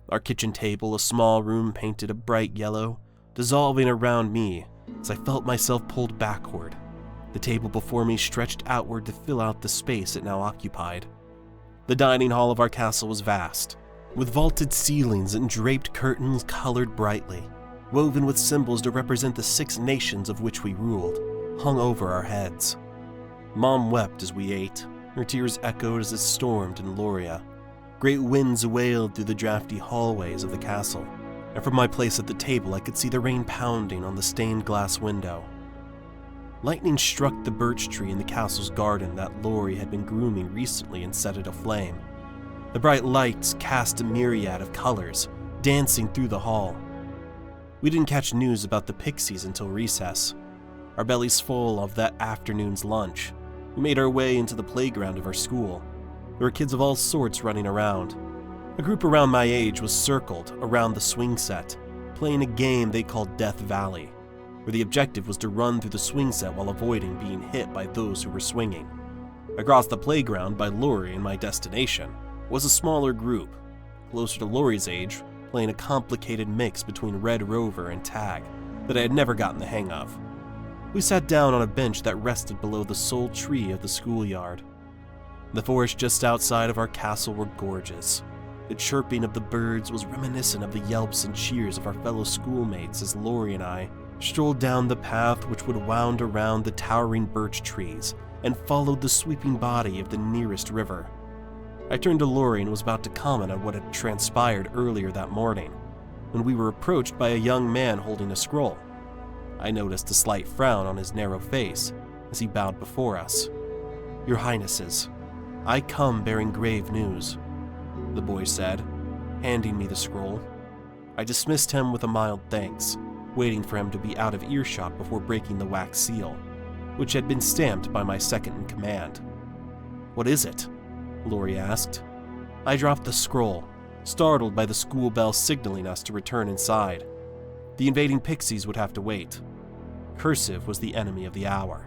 Our kitchen table, a small room painted a bright yellow, dissolving around me as I felt myself pulled backward. The table before me stretched outward to fill out the space it now occupied. The dining hall of our castle was vast, with vaulted ceilings and draped curtains colored brightly, woven with symbols to represent the 6 nations of which we ruled, hung over our heads. Mom wept as we ate. Her tears echoed as it stormed in Loriya. Great winds wailed through the drafty hallways of the castle, and from my place at the table I could see the rain pounding on the stained glass window. Lightning struck the birch tree in the castle's garden that Lori had been grooming recently and set it aflame. The bright lights cast a myriad of colors, dancing through the hall. We didn't catch news about the pixies until recess. Our bellies full of that afternoon's lunch, we made our way into the playground of our school. There were kids of all sorts running around. A group around my age was circled around the swing set, playing a game they called Death Valley, where the objective was to run through the swing set while avoiding being hit by those who were swinging. Across the playground by Lori and my destination was a smaller group, closer to Lori's age, playing a complicated mix between Red Rover and tag that I had never gotten the hang of. We sat down on a bench that rested below the sole tree of the schoolyard. The forest just outside of our castle were gorgeous. The chirping of the birds was reminiscent of the yelps and cheers of our fellow schoolmates as Lori and I strolled down the path which would wound around the towering birch trees and followed the sweeping body of the nearest river. I turned to Lori and was about to comment on what had transpired earlier that morning, when we were approached by a young man holding a scroll. I noticed a slight frown on his narrow face as he bowed before us. "Your Highnesses, I come bearing grave news," the boy said, handing me the scroll. I dismissed him with a mild thanks, waiting for him to be out of earshot before breaking the wax seal, which had been stamped by my second-in-command. "What is it?" Lori asked. I dropped the scroll, startled by the school bell signaling us to return inside. The invading pixies would have to wait. Cursive was the enemy of the hour.